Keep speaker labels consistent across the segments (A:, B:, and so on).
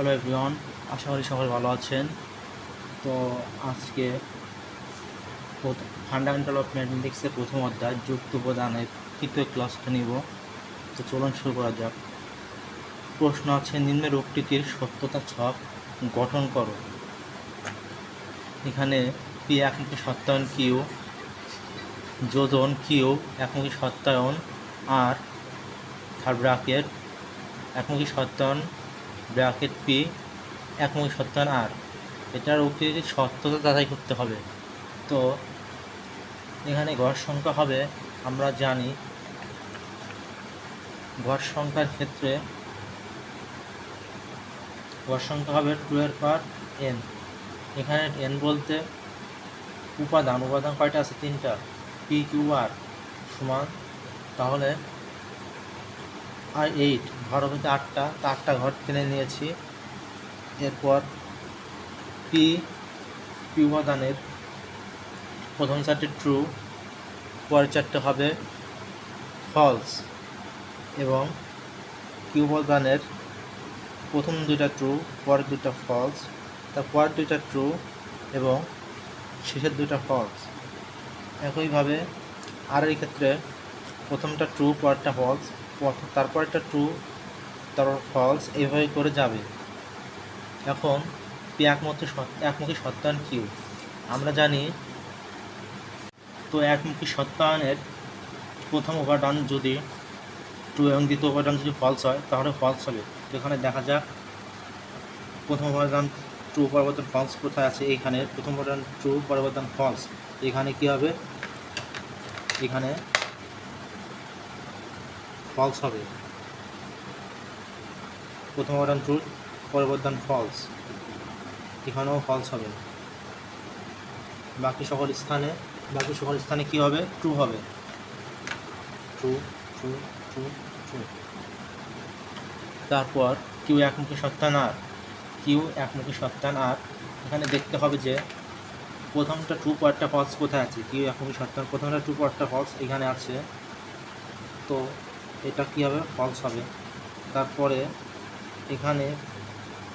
A: Hello everyone, আশা করি সবাই ভালো আছেন। তো আজকে ফান্ডামেন্টাল অফ ম্যাথমেটিক্সের প্রথম অধ্যায় যুক্ত উপাদানের তৃতীয় ক্লাসটা নিব। তো চলুন শুরু করা যাক। প্রশ্ন আছে, নিম্নের উক্তিটির সত্যতা ছক গঠন করো। এখানে পি একমুখী সত্যায়ন কিউ, যোজন কিউ একমুখী সত্যায়ন আর থার্ড ব্র্যাকেট একমুখী সত্যায়ন ব্র্যাকেট পি একমুখী সত্যায়ন আর, এটার উক্তিটির সত্যতা যাচাই করতে হবে। তো এখানে ঘর সংখ্যা হবে, আমরা জানি ঘর সংখ্যার ক্ষেত্রে ঘর সংখ্যা হবে 2n। এখানে n বলতে উপাদান কয়টা আছে? 3টা, পি কিউ আর সমান, তাহলে আর 8 ঘর হবে 8টা, তো 8টা ঘর টেনে নিয়েছি। এরপর পি উপাদানের প্রথম 4টে ট্রু, পরের 4টে হবে ফলস, এবং কিউ উপাদানের প্রথম 2টা ট্রু, পরের 2টা ফলস, তারপরের 2টা ট্রু এবং শেষের 2টা ফলস। একইভাবে আর এই ক্ষেত্রে প্রথমটা ট্রু, পরেরটা ফলস, তারপরেরটা ট্রু, তারপর ফলস, এইভাবে করে যাবে। এখন পি একমুখী সত্যায়ন কিউ আমরা জানি। তো একমুখী সত্যায়নের প্রথম উপাদান যদি ট্রু এবং দ্বিতীয় উপাদান যদি ফলস হয় তাহলে ফলস হবে। এখানে দেখা যাক প্রথম উপাদান ট্রু পরিবর্তন ফলস কোথায় আছে। এইখানে প্রথম উপাদান ট্রু পরিবর্তন ফলস, এখানে কি হবে? এখানে ফলস হবে। প্রথম উপাদান ট্রু পরিবর্তন ফলস, এখানেও ফলস হবে। বাকি সকল স্থানে কি হবে? ট্রু হবে। True true true true. তারপর কিউ একমুখী সত্যায়ন আর, এখানে দেখতে হবে যে প্রথমটা ট্রু পরেরটা ফলস কোথায় আছে। কিউ একমুখী সত্যায়ন প্রথমটা ট্রু পরেরটা ফলস এখানে আছে, তো এটা কি হবে? ফলস হবে। তারপরে এখানে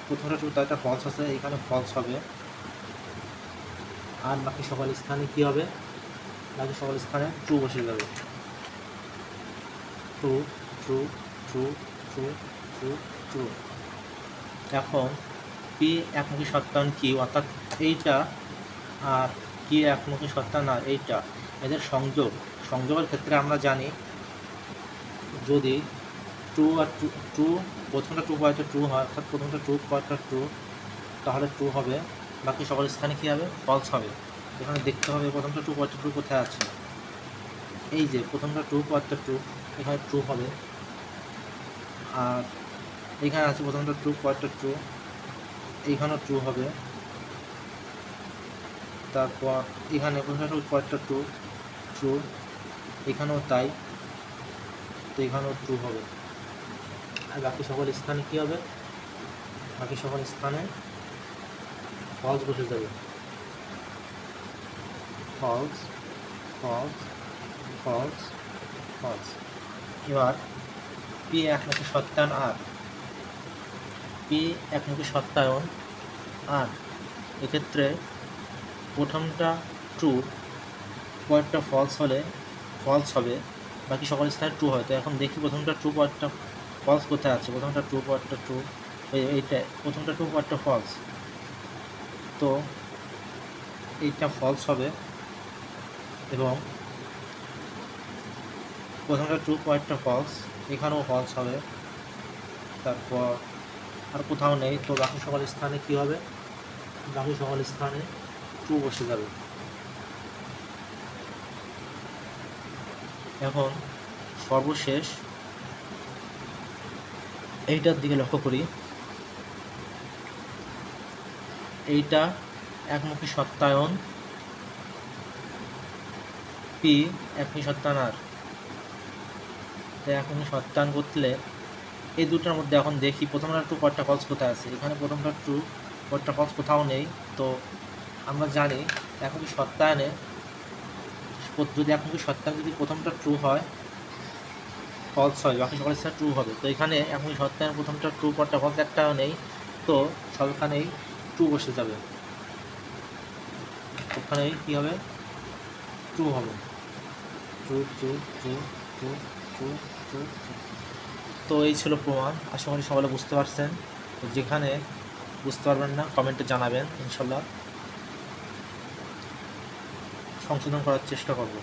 A: প্রথমটা ট্রু তারটা ফলস আছে, এখানে ফলস হবে। আর বাকি সকল স্থানে কি হবে? বাকি সকল স্থানে ট্রু বসে যাবে। True true true true true true. এখন পি একমুখী সত্যায়ন কিউ, অর্থাৎ এইটা, আর কি একমুখী সত্যায়ন আর এইটা, এদের সংযোগের ক্ষেত্রে আমরা জানি যদি ট্রু আর ট্রু প্রথমটা ট্রু পরেরটা ট্রু হয়, অর্থাৎ প্রথমটা ট্রু পরেরটা ট্রু, তাহলে ট্রু হবে। বাকি সকল স্থানে কী হবে? ফলস হবে। এখানে দেখতে হবে প্রথমটা ট্রু পরেরটা ট্রু কোথায় আছে। এই যে প্রথমটা ট্রু পরেরটা ট্রু, এখানে ট্রু হবে। আর এখানে আছে প্রথমটা ট্রু পরেরটা ট্রু, এইখানেও ট্রু হবে। তারপর এখানে প্রথমটা ট্রু পরেরটা ট্রু ট্রু, এখানেও তাই, তো এখানেও ট্রু হবে। আর বাকি সকল স্থানে কী হবে? বাকি সকল স্থানে ফলস বসে যাবে। False false false false. এবার পি একমুখী সত্যায়ন আর, এক্ষেত্রে প্রথমটা ট্রু পরেরটা ফলস হলে ফলস হবে, বাকি সকল স্থানে ট্রু হয়। তো এখন দেখি প্রথমটা ট্রু পরেরটা ফলস কোথায় আছে। প্রথমটা ট্রু পরেরটা ট্রু, এইটা প্রথমটা ট্রু পরেরটা ফলস, তো এইটা ফলস হবে। এবং প্রথমটা ট্রু পরেরটা ফলস, এখানেও ফলস হবে। তারপর আর কোথাও নেই, তো বাকি সকল স্থানে কী হবে? বাকি সকল স্থানে ট্রু বসে যাবে। এখন সর্বশেষ এইটার দিকে লক্ষ্য করি। এইটা একমুখী সত্যায়ন পি একমুখী সত্যায়ন আর, একমুখী সত্যায়ন করলে এই দুটার মধ্যে এখন দেখি প্রথমটা ট্রু পরেরটা ফলস কোথায় আছে। এখানে প্রথমটা ট্রু পরেরটা ফলস কোথাও নেই। তো আমরা জানি একমুখী সত্যায়নে যদি প্রথমটা ট্রু হয় ফলস হয়, বাকি সকল স্থানে ট্রু হবে। তো এখানে একমুখী সত্যায়নের প্রথমটা ট্রু পরেরটা ফলস একটাও নেই, তো সবখানেই ট্রু বসে যাবে, ওখানেই কী হবে, ট্রু হবে। True true true true true true. তো এই ছিল প্রমাণ। আশা করি সকলে বুঝতে পারছেন। তো যেখানে বুঝতে পারবেন না কমেন্টে জানাবেন, ইনশাল্লাহ সংশোধন করার চেষ্টা করব।